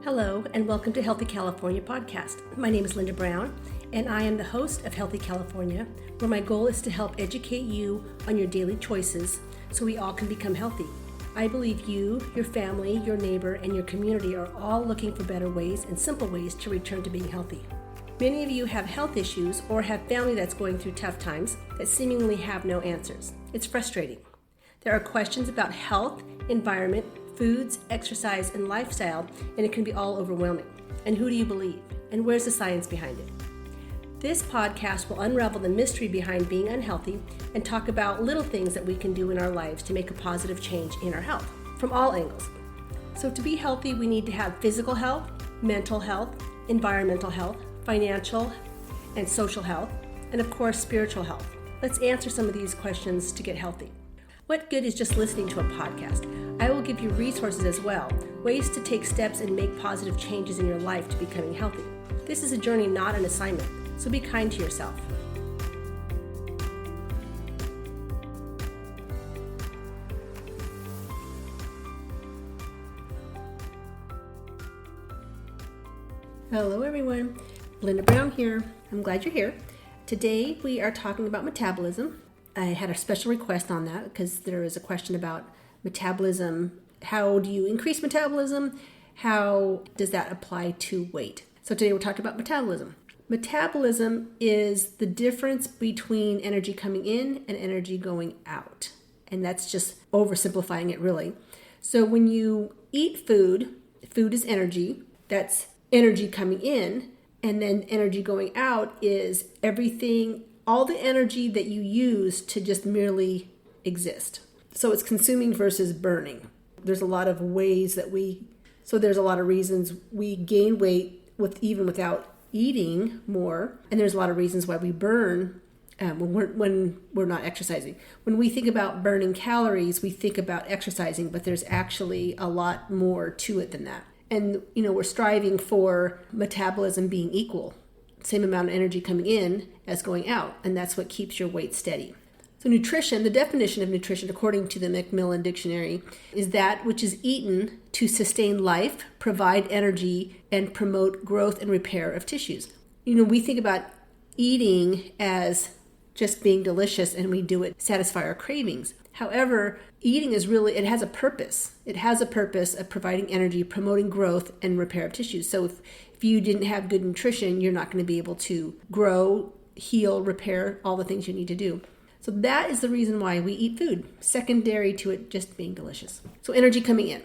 Hello, and welcome to Healthy California podcast. My name is Linda Brown, and I am the host of Healthy California, where my goal is to help educate you on your daily choices so we all can become healthy. I believe you, your family, your neighbor, and your community are all looking for better ways and simple ways to return to being healthy. Many of you have health issues or have family that's going through tough times that seemingly have no answers. It's frustrating. There are questions about health, environment, foods, exercise, and lifestyle, and it can be all overwhelming. And who do you believe? And where's the science behind it? This podcast will unravel the mystery behind being unhealthy and talk about little things that we can do in our lives to make a positive change in our health from all angles. So to be healthy, we need to have physical health, mental health, environmental health, financial and social health, and of course, spiritual health. Let's answer some of these questions to get healthy. What good is just listening to a podcast? I will give you resources as well, ways to take steps and make positive changes in your life to becoming healthy. This is a journey, not an assignment, so be kind to yourself. Hello everyone, Linda Brown here. I'm glad you're here. Today we are talking about metabolism. I had a special request on that because there is a question about metabolism. How do you increase metabolism? How does that apply to weight? So today we're talking about metabolism. Metabolism is the difference between energy coming in and energy going out. And that's just oversimplifying it really. So when you eat food, food is energy. That's energy coming in. And then energy going out is everything, all the energy that you use to just merely exist. So it's consuming versus burning. There's a lot of ways that there's a lot of reasons we gain weight even without eating more. And there's a lot of reasons why we burn when we're not exercising. When we think about burning calories, we think about exercising, but there's actually a lot more to it than that. And, we're striving for metabolism being equal, same amount of energy coming in as going out, and that's what keeps your weight steady. So nutrition, the definition of nutrition, according to the Macmillan Dictionary, is that which is eaten to sustain life, provide energy, and promote growth and repair of tissues. We think about eating as just being delicious, and we do it to satisfy our cravings. However, eating it has a purpose. It has a purpose of providing energy, promoting growth, and repair of tissues. So if you didn't have good nutrition, you're not going to be able to grow, heal, repair, all the things you need to do. So that is the reason why we eat food, secondary to it just being delicious. So energy coming in.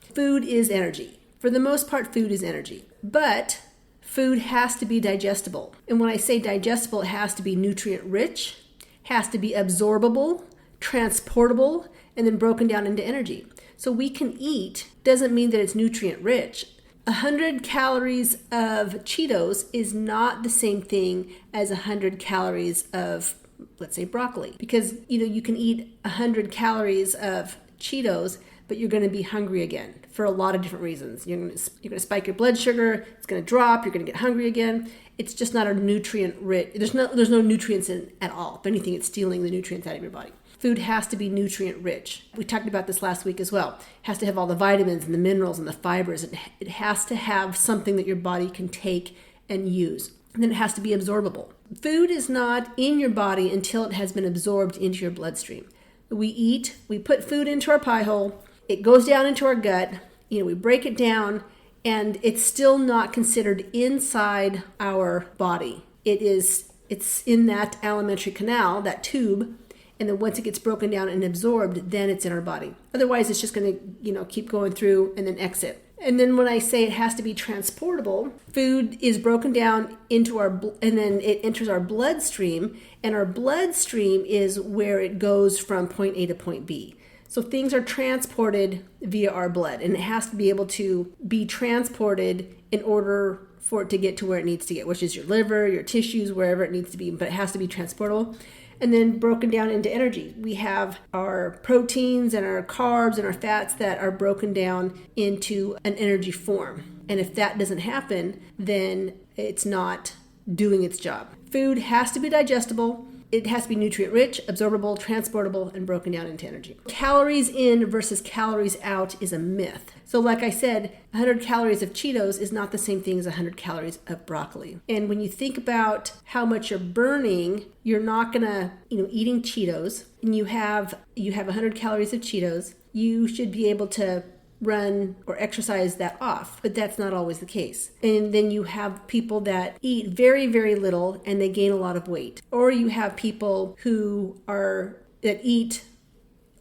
Food is energy. For the most part, food is energy. But food has to be digestible. And when I say digestible, it has to be nutrient rich, has to be absorbable, transportable, and then broken down into energy. So we can eat, doesn't mean that it's nutrient rich. 100 calories of Cheetos is not the same thing as 100 calories of, let's say, broccoli. Because, you can eat 100 calories of Cheetos, but you're going to be hungry again for a lot of different reasons. You're going to spike your blood sugar, it's going to drop, you're going to get hungry again. It's just not a nutrient rich. There's no nutrients in at all. If anything, it's stealing the nutrients out of your body. Food has to be nutrient rich. We talked about this last week as well. It has to have all the vitamins and the minerals and the fibers. It has to have something that your body can take and use. And then it has to be absorbable. Food is not in your body until it has been absorbed into your bloodstream. We put food into our pie hole, it goes down into our gut, we break it down, and it's still not considered inside our body. It's in that alimentary canal, that tube, and then once it gets broken down and absorbed, then it's in our body. Otherwise, it's just going to, keep going through and then exit. And then when I say it has to be transportable, food is broken down into and then it enters our bloodstream, and our bloodstream is where it goes from point A to point B. So things are transported via our blood, and it has to be able to be transported in order for it to get to where it needs to get, which is your liver, your tissues, wherever it needs to be, but it has to be transportable. And then broken down into energy. We have our proteins and our carbs and our fats that are broken down into an energy form. And if that doesn't happen, then it's not doing its job. Food has to be digestible. it has to be nutrient rich, absorbable, transportable, and broken down into energy. Calories in versus calories out is a myth. So like I said, 100 calories of Cheetos is not the same thing as 100 calories of broccoli. And when you think about how much you're burning, you're not gonna, eating Cheetos, and you have 100 calories of Cheetos, you should be able to run or exercise that off, but that's not always the case. And then you have people that eat very, very little and they gain a lot of weight. Or you have people that eat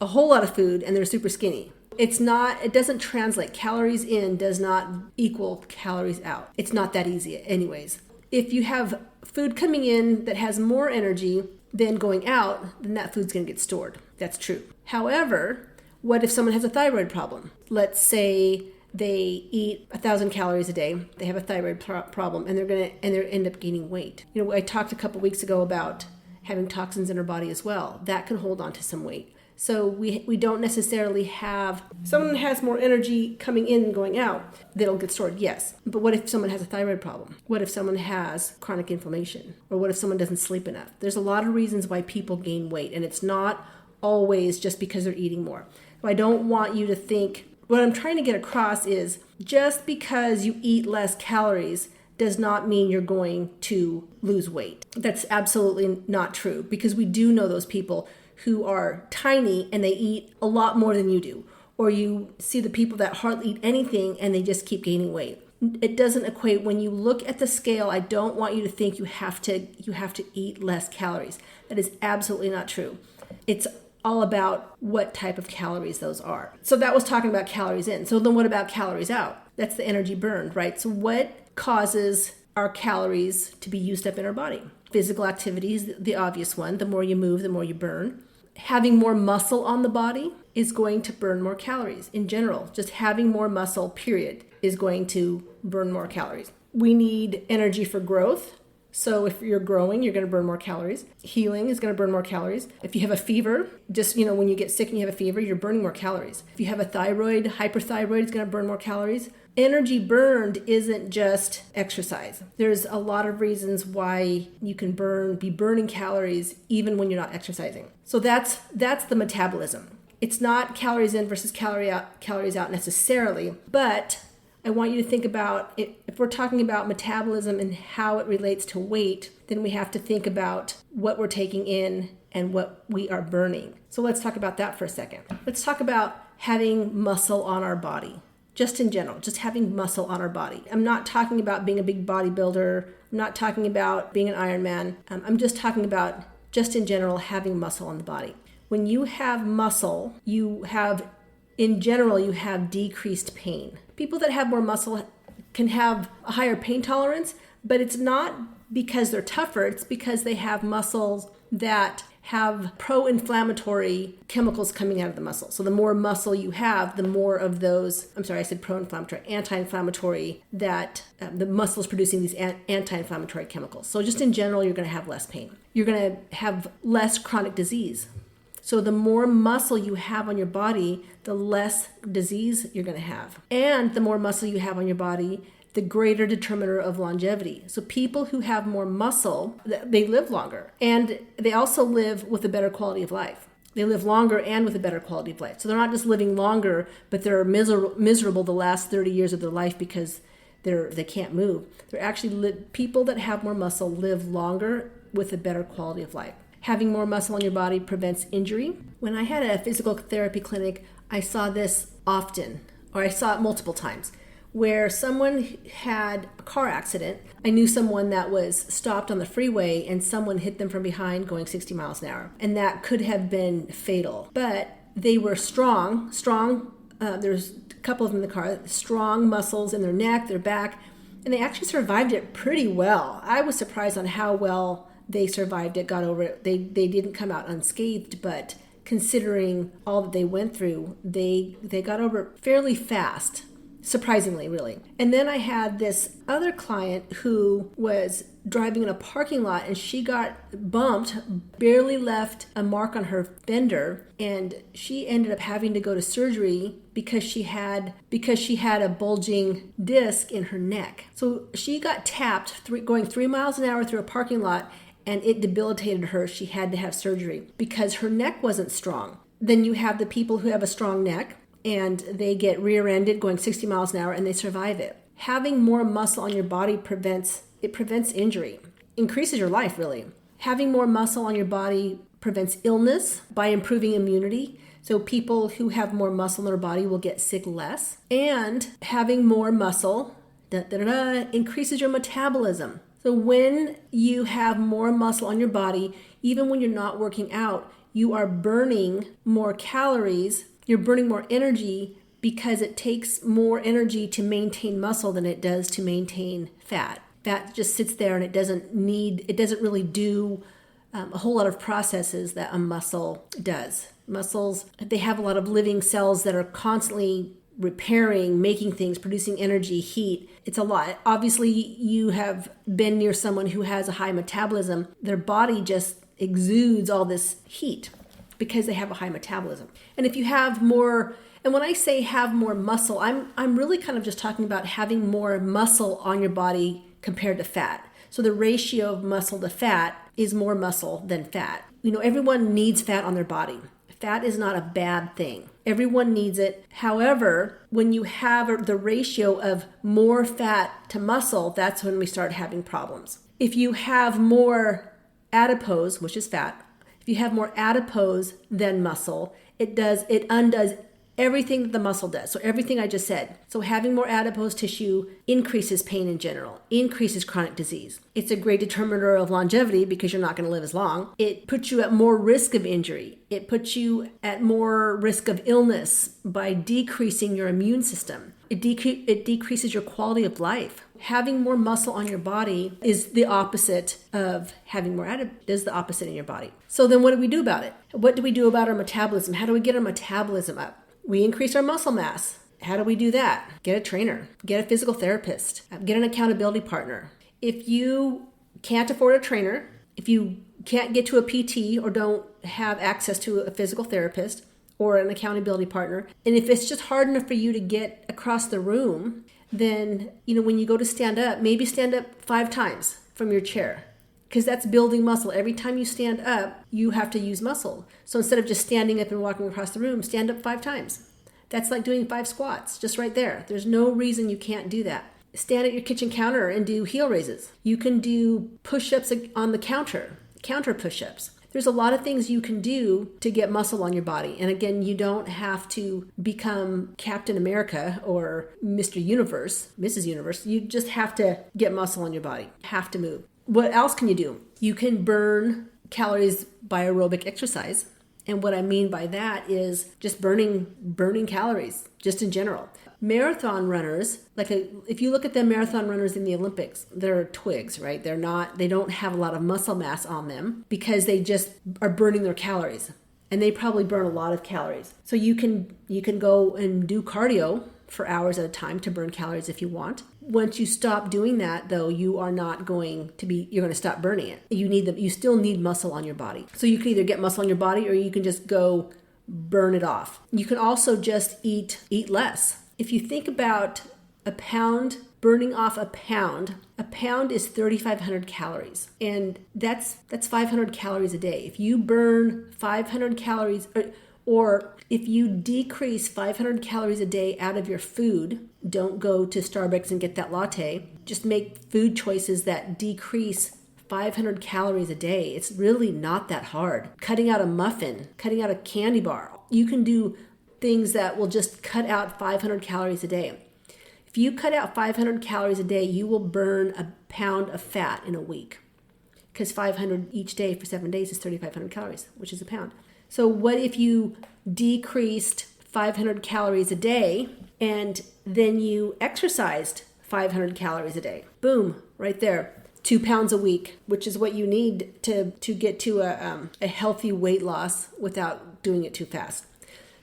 a whole lot of food and they're super skinny. It doesn't translate. Calories in does not equal calories out. It's not that easy anyways. If you have food coming in that has more energy than going out, then that food's gonna get stored. That's true. However, what if someone has a thyroid problem? Let's say they eat 1,000 calories a day. They have a thyroid problem, and they end up gaining weight. I talked a couple weeks ago about having toxins in our body as well. That can hold on to some weight. So we don't necessarily have someone that has more energy coming in and going out that'll get stored. Yes, but what if someone has a thyroid problem? What if someone has chronic inflammation? Or what if someone doesn't sleep enough? There's a lot of reasons why people gain weight, and it's not always just because they're eating more. I don't want you to think, what I'm trying to get across is just because you eat less calories does not mean you're going to lose weight. That's absolutely not true, because we do know those people who are tiny and they eat a lot more than you do. Or you see the people that hardly eat anything and they just keep gaining weight. It doesn't equate. When you look at the scale, I don't want you to think you have to eat less calories. That is absolutely not true. It's all about what type of calories those are. So that was talking about calories in. So then what about calories out? That's the energy burned, right? So what causes our calories to be used up in our body? Physical activity is the obvious one. The more you move, the more you burn. Having more muscle on the body is going to burn more calories. In general, just having more muscle, period, is going to burn more calories. We need energy for growth. So if you're growing, you're going to burn more calories. Healing is going to burn more calories. If you have a fever, when you get sick and you have a fever, you're burning more calories. If you have a hyperthyroid, it's going to burn more calories. Energy burned isn't just exercise. There's a lot of reasons why you can be burning calories even when you're not exercising. So that's the metabolism. It's not calories in versus calories out necessarily, but I want you to think about it. If we're talking about metabolism and how it relates to weight, then we have to think about what we're taking in and what we are burning. So let's talk about that for a second. Let's talk about having muscle on our body. Just in general, just having muscle on our body. I'm not talking about being a big bodybuilder. I'm not talking about being an Ironman. I'm just talking about, just in general, having muscle on the body. When you have muscle, you have decreased pain. People that have more muscle can have a higher pain tolerance, but it's not because they're tougher. It's because they have muscles that have pro-inflammatory chemicals coming out of the muscle. So the more muscle you have, the more of those, pro-inflammatory, anti-inflammatory, that the muscle is producing these anti-inflammatory chemicals. So just in general, you're going to have less pain. You're going to have less chronic disease. So the more muscle you have on your body, the less disease you're going to have. And the more muscle you have on your body, the greater determiner of longevity. So people who have more muscle, they live longer. And they also live with a better quality of life. They live longer and with a better quality of life. So they're not just living longer, but they're miserable the last 30 years of their life because they can't move. They're actually people that have more muscle live longer with a better quality of life. Having more muscle on your body prevents injury. When I had a physical therapy clinic, I saw this often, or I saw it multiple times, where someone had a car accident. I knew someone that was stopped on the freeway and someone hit them from behind going 60 miles an hour. And that could have been fatal. But they were strong, there's a couple of them in the car, strong muscles in their neck, their back, and they actually survived it pretty well. I was surprised on how well they survived it, got over it. They didn't come out unscathed, but considering all that they went through, they got over it fairly fast, surprisingly, really. And then I had this other client who was driving in a parking lot and she got bumped, barely left a mark on her fender, and she ended up having to go to surgery because she had a bulging disc in her neck. So she got tapped going 3 miles an hour through a parking lot, and it debilitated her. She had to have surgery because her neck wasn't strong. Then you have the people who have a strong neck and they get rear-ended going 60 miles an hour and they survive it. Having more muscle on your body prevents injury, increases your life really. Having more muscle on your body prevents illness by improving immunity. So people who have more muscle in their body will get sick less. And having more muscle increases your metabolism. So when you have more muscle on your body, even when you're not working out, you are burning more calories, you're burning more energy because it takes more energy to maintain muscle than it does to maintain fat. Fat just sits there and it doesn't really do a whole lot of processes that a muscle does. Muscles, they have a lot of living cells that are constantly repairing, making things, producing energy, heat. It's a lot. Obviously, you have been near someone who has a high metabolism. Their body just exudes all this heat because they have a high metabolism. And if you have more, and when I say have more muscle, I'm really kind of just talking about having more muscle on your body compared to fat. So the ratio of muscle to fat is more muscle than fat. Everyone needs fat on their body. Fat is not a bad thing. Everyone needs it. However, when you have the ratio of more fat to muscle, that's when we start having problems. If you have more adipose, which is fat, if you have more adipose than muscle, it undoes everything that the muscle does. So everything I just said. So having more adipose tissue increases pain in general, increases chronic disease. It's a great determiner of longevity because you're not going to live as long. It puts you at more risk of injury. It puts you at more risk of illness by decreasing your immune system. It decreases your quality of life. Having more muscle on your body is the opposite of having more is the opposite in your body. So then what do we do about it? What do we do about our metabolism? How do we get our metabolism up? We increase our muscle mass. How do we do that? Get a trainer, get a physical therapist, get an accountability partner. If you can't afford a trainer, if you can't get to a PT or don't have access to a physical therapist or an accountability partner, and if it's just hard enough for you to get across the room, then, when you go to stand up, maybe stand up 5 times from your chair. Because that's building muscle. Every time you stand up, you have to use muscle. So instead of just standing up and walking across the room, stand up 5 times. That's like doing 5 squats, just right there. There's no reason you can't do that. Stand at your kitchen counter and do heel raises. You can do push-ups on the counter push-ups. There's a lot of things you can do to get muscle on your body. And again, you don't have to become Captain America or Mr. Universe, Mrs. Universe. You just have to get muscle on your body. Have to move. What else can you do? You can burn calories by aerobic exercise. And what I mean by that is just burning calories, just in general. Marathon runners, if you look at the marathon runners in the Olympics, they're twigs, right? They don't have a lot of muscle mass on them because they just are burning their calories. And they probably burn a lot of calories. So you can go and do cardio for hours at a time to burn calories if you want. Once you stop doing that, though, you're going to stop burning it. You still need muscle on your body. So you can either get muscle on your body or you can just go burn it off. You can also just eat less. If you think about a pound, burning off a pound is 3,500 calories. And that's 500 calories a day. If you burn 500 calories, or if you decrease 500 calories a day out of your food, don't go to Starbucks and get that latte. Just make food choices that decrease 500 calories a day. It's really not that hard. Cutting out a muffin, cutting out a candy bar. You can do things that will just cut out 500 calories a day. If you cut out 500 calories a day, you will burn a pound of fat in a week. Because 500 each day for 7 days is 3,500 calories, which is a pound. So what if you decreased 500 calories a day and then you exercised 500 calories a day? Boom, right there. 2 pounds a week, which is what you need to get to a healthy weight loss without doing it too fast.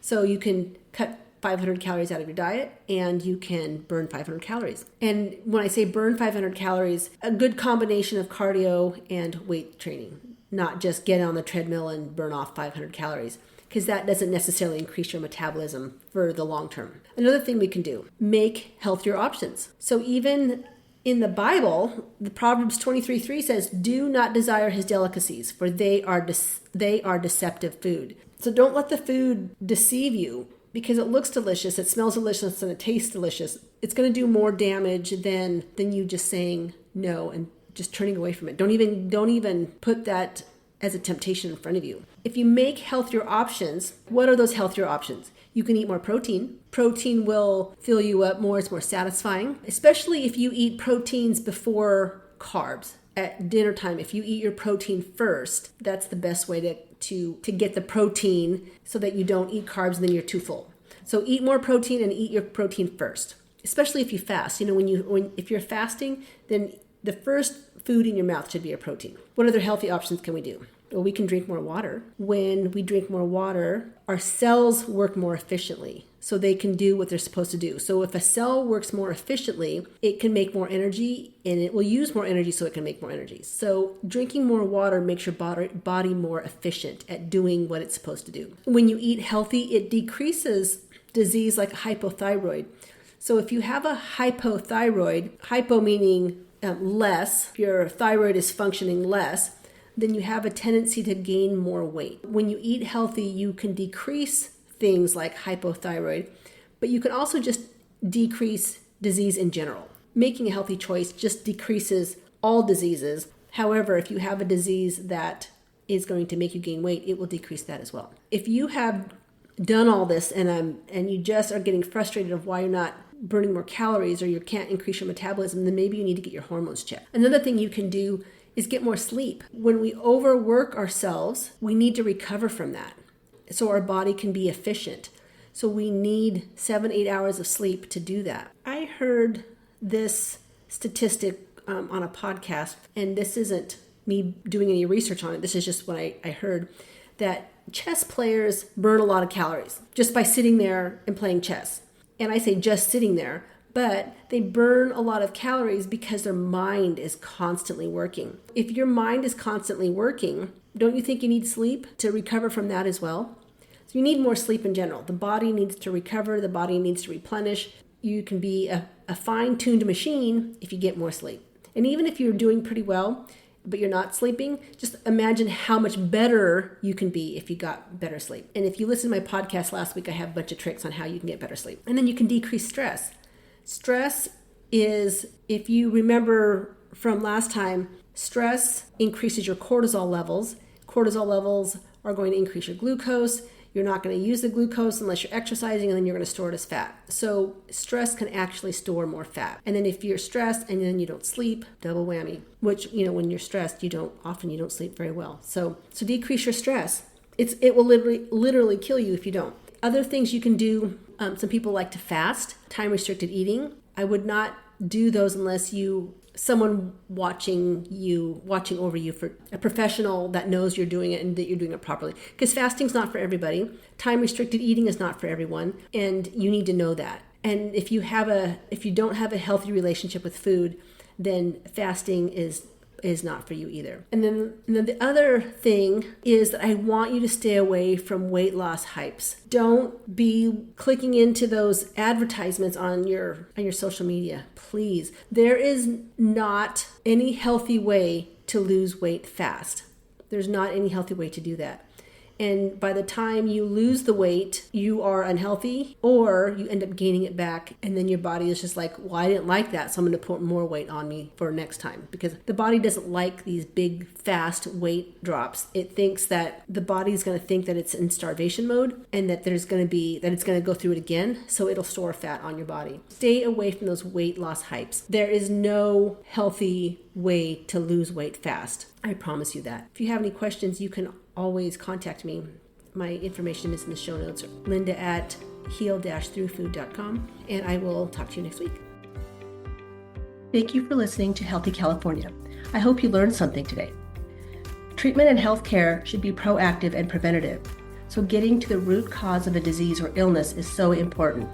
So you can cut 500 calories out of your diet and you can burn 500 calories. And when I say burn 500 calories, a good combination of cardio and weight training. Not just get on the treadmill and burn off 500 calories, because that doesn't necessarily increase your metabolism for the long term. Another thing we can do, make healthier options. So even In the Bible, the Proverbs 23:3 says, "Do not desire his delicacies, for they are deceptive food." So don't let the food deceive you because it looks delicious, it smells delicious, and it tastes delicious. It's going to do more damage than you just saying no and just turning away from it. Don't even put that as a temptation in front of you. If you make healthier options, what are those healthier options? You can eat more protein. Protein will fill you up more. It's more satisfying, especially if you eat proteins before carbs. At dinner time, if you eat your protein first, that's the best way to get the protein so that you don't eat carbs and then you're too full. So eat more protein and eat your protein first, especially if you fast. If you're fasting, then the first food in your mouth should be a protein. What other healthy options can we do? Well, we can drink more water. When we drink more water, our cells work more efficiently, so they can do what they're supposed to do. So if a cell works more efficiently, it can make more energy, and it will use more energy so it can make more energy. So drinking more water makes your body more efficient at doing what it's supposed to do. When you eat healthy, it decreases disease like hypothyroid. So if you have a hypothyroid, hypo meaning less, if your thyroid is functioning less, then you have a tendency to gain more weight. When you eat healthy, you can decrease things like hypothyroid, but you can also just decrease disease in general. Making a healthy choice just decreases all diseases. However, if you have a disease that is going to make you gain weight, it will decrease that as well. If you have done all this and you just are getting frustrated of why you're not burning more calories or you can't increase your metabolism, then maybe you need to get your hormones checked. Another thing you can do is get more sleep. When we overwork ourselves, we need to recover from that so our body can be efficient. So we need 7-8 hours of sleep to do that. I heard this statistic on a podcast, and this isn't me doing any research on it. This is just what I heard, that chess players burn a lot of calories just by sitting there and playing chess. And I say just sitting there, but they burn a lot of calories because their mind is constantly working. If your mind is constantly working, don't you think you need sleep to recover from that as well? So you need more sleep in general. The body needs to recover. The body needs to replenish. You can be a fine-tuned machine if you get more sleep. And even if you're doing pretty well, but you're not sleeping, just imagine how much better you can be if you got better sleep. And if you listened to my podcast last week, I have a bunch of tricks on how you can get better sleep. And then you can decrease stress. Stress is, if you remember from last time, stress increases your cortisol levels. Cortisol levels are going to increase your glucose. You're not going to use the glucose unless you're exercising, and then you're going to store it as fat. So stress can actually store more fat. And then if you're stressed and then you don't sleep, double whammy, which, when you're stressed, you don't sleep very well. So decrease your stress. It will literally kill you if you don't. Other things you can do, some people like to fast, time-restricted eating. I would not do those unless someone watching over you, for a professional that knows you're doing it and that you're doing it properly. Because fasting's not for everybody. Time-restricted eating is not for everyone, and you need to know that. And if you don't have a healthy relationship with food, then fasting is not for you either. And then the other thing is that I want you to stay away from weight loss hypes. Don't be clicking into those advertisements on your social media, please. There is not any healthy way to lose weight fast. There's not any healthy way to do that. And by the time you lose the weight, you are unhealthy, or you end up gaining it back, and then your body is just like, well, I didn't like that, so I'm going to put more weight on me for next time. Because the body doesn't like these big, fast weight drops. It thinks that the body's going to think that it's in starvation mode, and that it's going to go through it again, so it'll store fat on your body. Stay away from those weight loss hypes. There is no healthy way to lose weight fast. I promise you that. If you have any questions, you can always contact me. My information is in the show notes, linda@heal-throughfood.com, and I will talk to you next week. Thank you for listening to Healthy California. I hope you learned something today. Treatment and healthcare should be proactive and preventative, so getting to the root cause of a disease or illness is so important.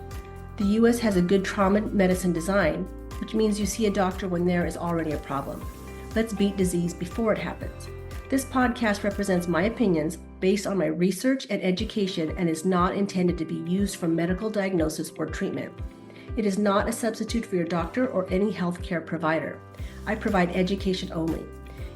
The U.S. has a good trauma medicine design, which means you see a doctor when there is already a problem. Let's beat disease before it happens. This podcast represents my opinions based on my research and education and is not intended to be used for medical diagnosis or treatment. It is not a substitute for your doctor or any healthcare provider. I provide education only.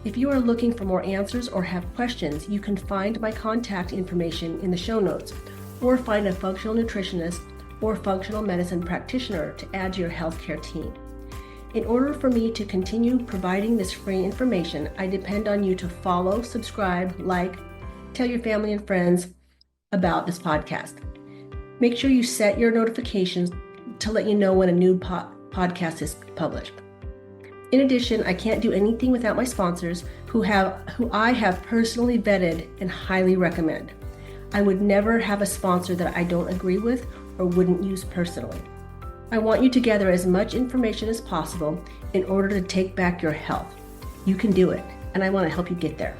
If you are looking for more answers or have questions, you can find my contact information in the show notes, or find a functional nutritionist or functional medicine practitioner to add to your healthcare team. In order for me to continue providing this free information, I depend on you to follow, subscribe, like, tell your family and friends about this podcast. Make sure you set your notifications to let you know when a new podcast is published. In addition, I can't do anything without my sponsors who I have personally vetted and highly recommend. I would never have a sponsor that I don't agree with or wouldn't use personally. I want you to gather as much information as possible in order to take back your health. You can do it, and I want to help you get there.